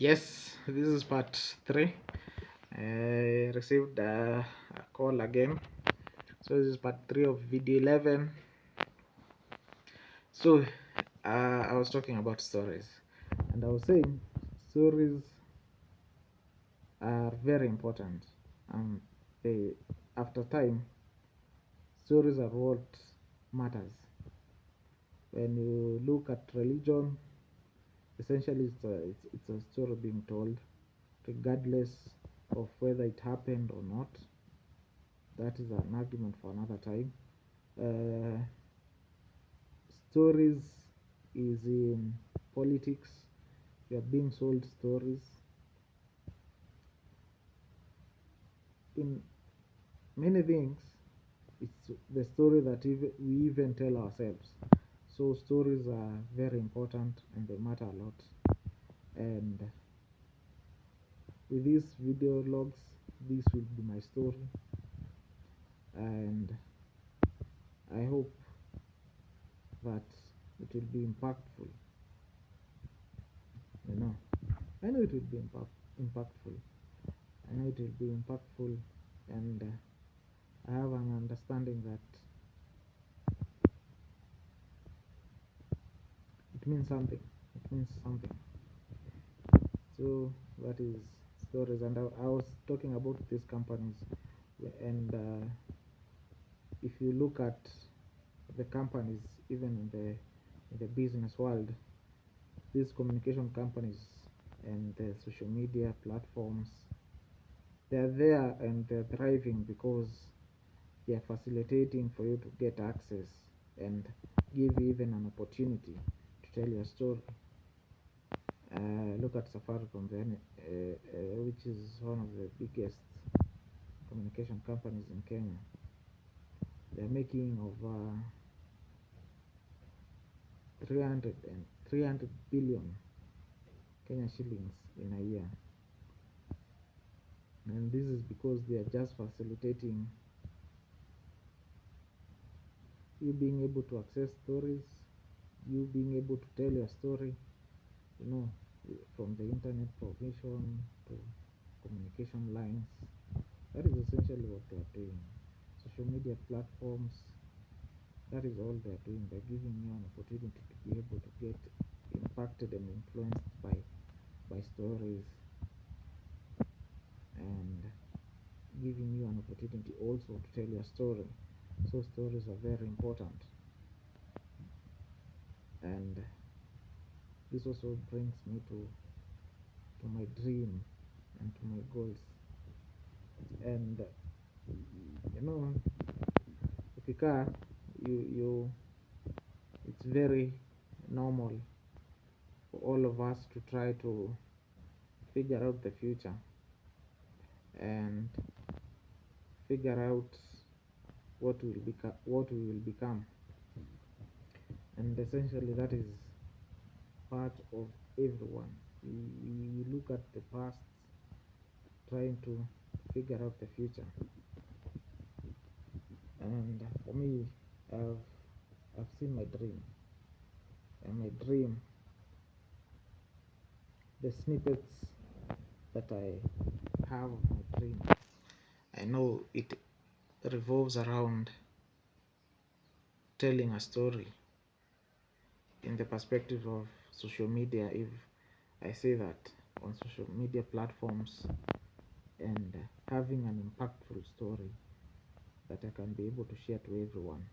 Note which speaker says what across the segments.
Speaker 1: Yes, this is part 3. I received a call again. So this is part 3 of video 11. So I was talking about stories, and I was saying stories are very important. They, after time, stories are what matters. When you look at religion, essentially it's a story being told, regardless of whether it happened or not. That is an argument for another time. Uh, Stories is in politics. You are being sold stories in many things. It's the story that we even tell ourselves. So stories are very important and they matter a lot. And with these video logs, this will be my story, and I hope that it will be impactful. You know, I know it will be impactful. I know it will be impactful, and I have an understanding that it means something. It means something. So that is stories, and I was talking about these companies, and if you look at the companies, even in the business world, these communication companies and the social media platforms, they're there and they're thriving because they are facilitating for you to get access and give you even an opportunity to tell your story. Look at Safaricom then, which is one of the biggest communication companies in Kenya. They're making over 300 billion Kenya shillings in a year, and this is because they are just facilitating you being able to access stories, you being able to tell your story, you know, from the internet provision to communication lines. That is essentially what they are doing. Social media platforms, that is all they are doing. They're giving you an opportunity to be able to get impacted and influenced by stories, and giving you an opportunity also to tell your story. So stories are very important, and this also brings me to my dream and to my goals. And you know, ukikaa you it's very normal for all of us to try to figure out the future and figure out what we will become, and essentially that is part of everyone. We look at the past trying to figure out the future, and for me, I've seen my dream, and my dream, the snippets that I have of my dream, I know it revolves around telling a story in the perspective of social media. If I say that on social media platforms, and having an impactful story that I can be able to share to everyone.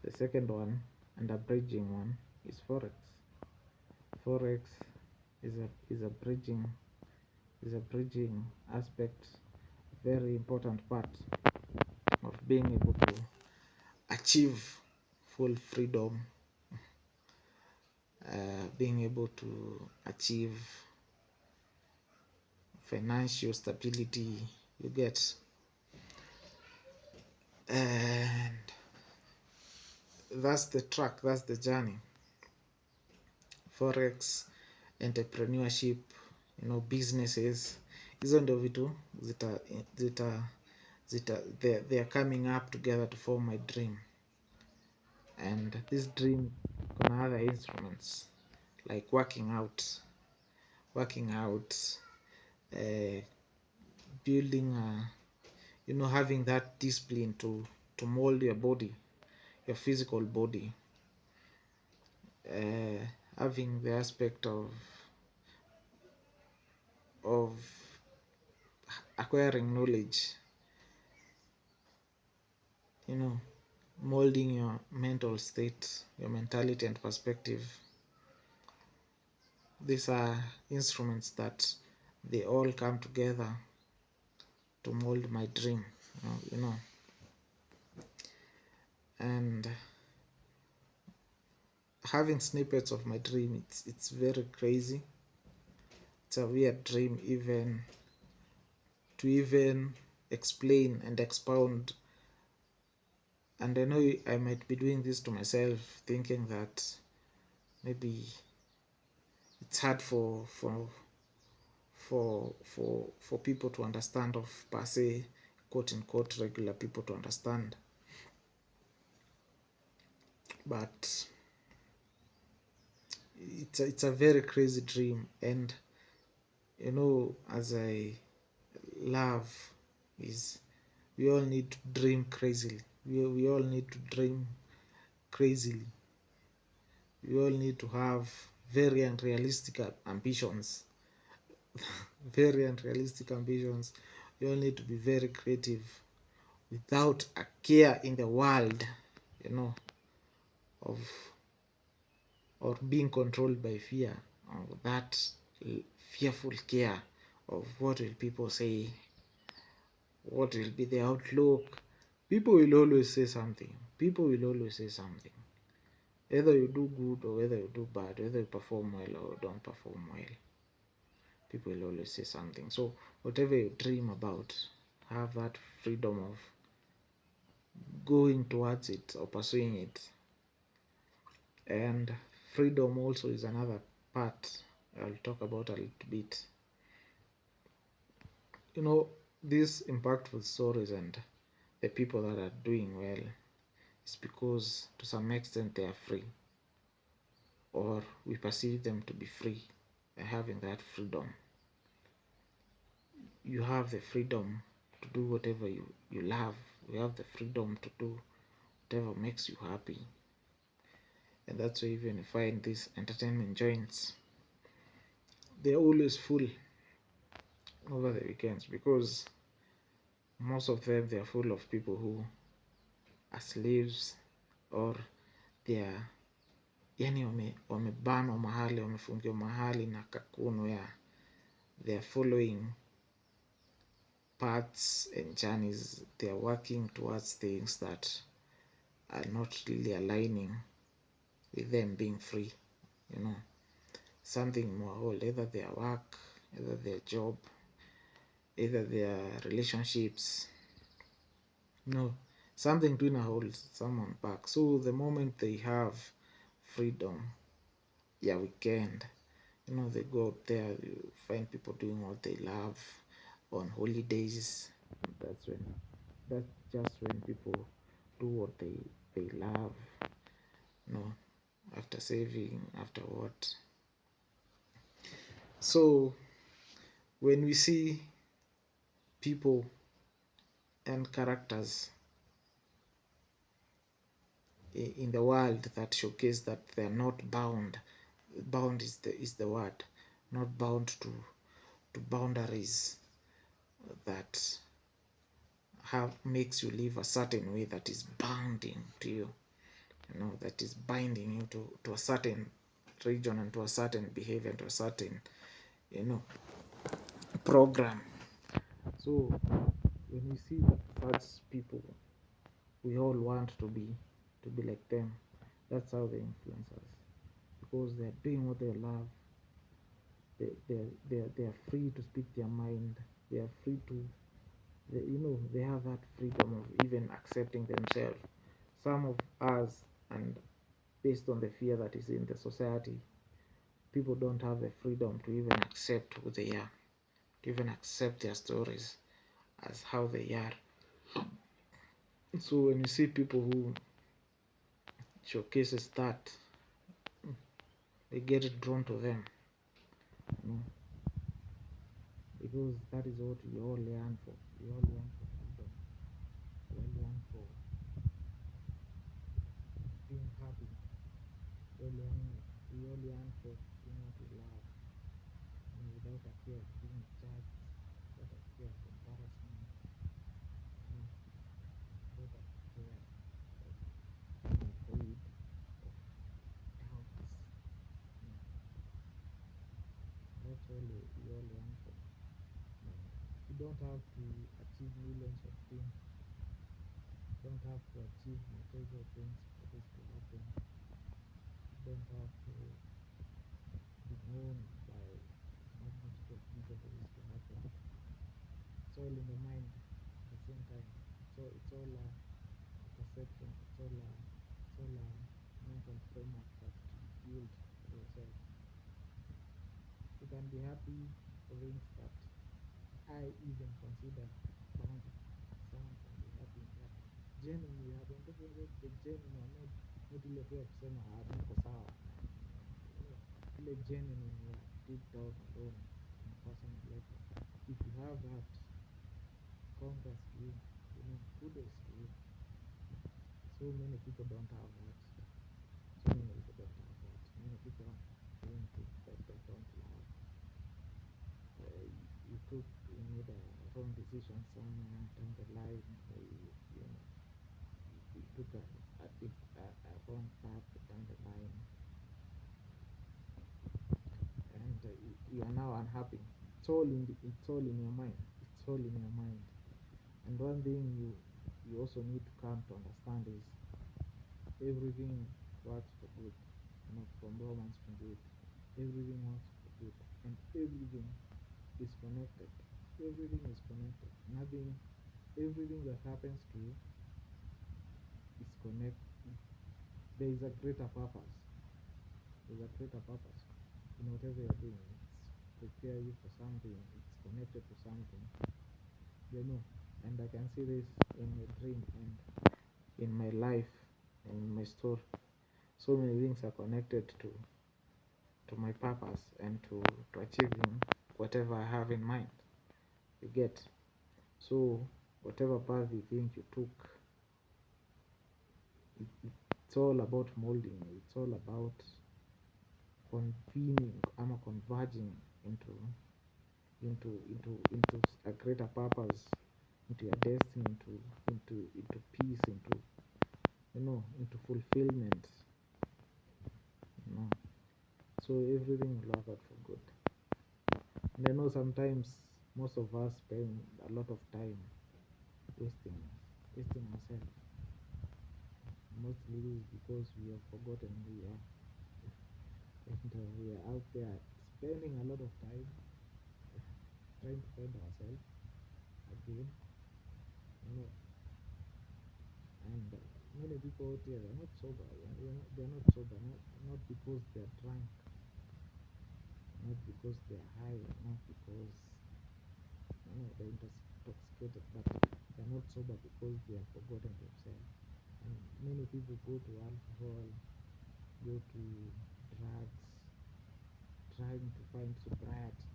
Speaker 1: The second one, and a bridging one, is forex. Forex is a bridging aspect, very important part of being able to achieve full freedom, being able to achieve financial stability, you get. And that's the track, that's the journey. Forex, entrepreneurship, businesses, hizo ndio vitu they are coming up together to form my dream. And this dream kuna other instruments like working out, uh, building having that discipline to mold your body, your physical body, having the aspect of acquiring knowledge, you know molding your mental state, your mentality and perspective. These are instruments that they all come together to mold my dream, and having snippets of my dream, it's very crazy. It's a weird dream, even to even explain and expound. And I know I might be doing this to myself, thinking that maybe it's hard for people to understand, of per se, quote unquote, regular people to understand. But it's a very crazy dream. And as I love is, we all need to dream crazily. We all need to dream crazily. We all need to have very unrealistic ambitions. Very unrealistic ambitions. We all need to be very creative without a care in the world, you know, of or being controlled by fear, or that fearful care of what will people say, what will be the outlook. People will always say something. People will always say something. Either you do good or whether you do bad, whether you perform well or don't perform well, people will always say something. So whatever you dream about, have that freedom of going towards it or pursuing it. And freedom also is another part I'll talk about a little bit. These impactful stories and the people that are doing well is because to some extent they are free, or we perceive them to be free by having that freedom. You have the freedom to do whatever you love. You have the freedom to do whatever makes you happy. And that's why even you find these entertainment joints, they're always full over the weekends, because most of them, they're full of people who are slaves, or they're yani wamebanwa mahali, wamefungiwa mahali na kakunu ya they're following paths and journeys. They're working towards things that are not really aligning with them being free, something more old, either their work, either their job, either their relationships, something doing a hold someone back. So the moment they have freedom, weekend, they go out there, you find people doing what they love on holidays. That's just when people do what they love, after saving, after what. So when we see people and characters in the world that showcase that they're not bound is the word, not bound to boundaries that makes you live a certain way, that is bounding to you, that is binding you to a certain region and to a certain behavior, to a certain program. So when we see such people, we all want to be like them. That's how they influence us, because they're doing what they love. They're free to speak their mind. They are free to, they have that freedom of even accepting themselves. Some of us, and based on the fear that is in the society, people don't have the freedom to even accept who they are, to even accept their stories as how they are. So when you see people who showcases that, they get drawn to them, you know, because that is what we all yearn for. We all yearn for freedom. We all yearn for being happy. We all yearn for doing what we love, without a fear of being judged, without a fear of embarrassment, without a fear of being afraid of doubts. That's all we all yearn for. You don't have to achieve millions of things. You don't have to achieve material things for this to happen. You don't have to be known by a multitude of people for this to happen. It's all in the mind at the same time. So it's all a perception. It's all a mental framework that you build for yourself. You can be happy for things that I even consider boundary. Someone can be happy in that genuinely happy. I'm talking about the genuine, not ile tu ya kusema niko sawa. Ile genuine ya deep down alone on a personal level. If you have that, congrats to you. Kudos to you. So many people don't have that. So many people don't have that. Many people are doing things that they don't love. You made a wrong decision somewhere down the line. You took a wrong path down the line, and you are now unhappy. It's all in your mind. It's all in your mind. And one thing you also need to come to understand is everything works for good. From romance from good. Everything works for good, and everything is connected. Everything is connected. Everything that happens to you is connected. There is a greater purpose. There's a greater purpose in whatever you're doing. It's prepare you for something. It's connected to something. And I can see this in my dream and in my life, in my story. So many things are connected to my purpose and to achieving whatever I have in mind. You get? So whatever path you think you took, it's all about molding. It's all about converging into a greater purpose, into your destiny, into peace, into fulfillment. So everything will work out for good. And I know sometimes most of us spend a lot of time wasting ourselves. Mostly this is because we have forgotten who we are, and we are out there spending a lot of time trying to find ourselves again. And many people out there are not sober. They're not sober, not because they're drunk, not because they're high, not because they're intoxicated, but they're not sober because they have forgotten themselves. And many people go to alcohol, go to drugs, trying to find sobriety,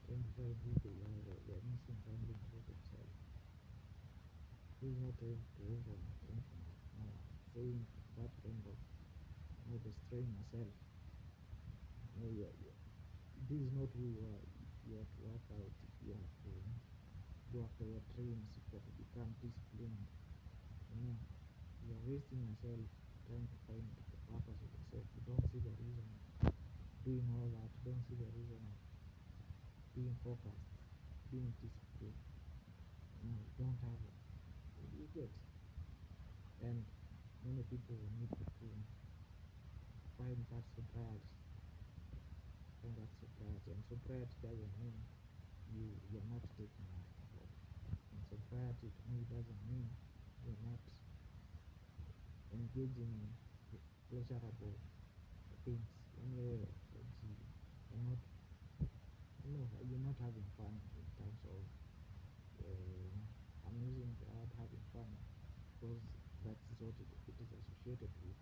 Speaker 1: trying to find who they are. They're missing something about themselves. This is not to everyone. No, I'm saying that kind of destroying yourself. This is not who you are. You have to work out. You have to go after your dreams. If you have to become disciplined, you are wasting yourself trying to find the purpose of yourself. You don't see the reason of doing all that. You don't see the reason of being focused, being disciplined. You don't have it. You get. And many people need to find that sobriety. And sobriety doesn't mean you're not taking alcohol. And sobriety to me doesn't mean you're not engaging in pleasurable things. You're not having fun in terms of I'm using the word having fun because that's what it is associated with.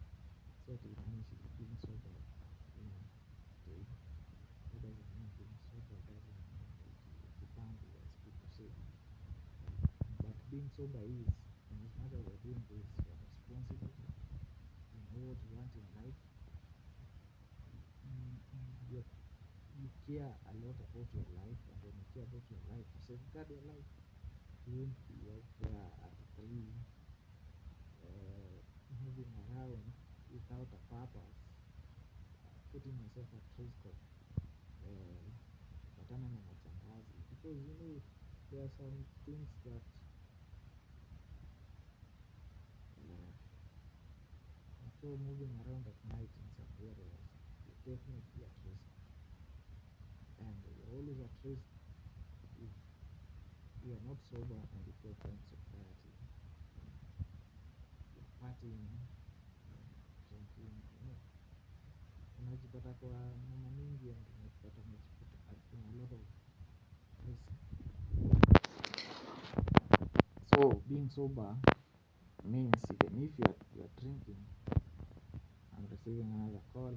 Speaker 1: So it means being sober, being sober is, in as much as you're doing this, you're responsible, you know what you want in life, you you care a lot about your life, and when you care about your life, you safeguard your life. You won't be out there at 3 moving around without a purpose, putting yourself at risk of kupatana na machangazi, because you know there are some things that so moving around at night in some areas, you're definitely at risk, and you're always at risk if you are not sober and if you're trying sobriety, you're partying, drinking, unajipata kwa mama mingi, and unajipata in a lot of risk. So being sober means even if you're drinking, I'm receiving another call.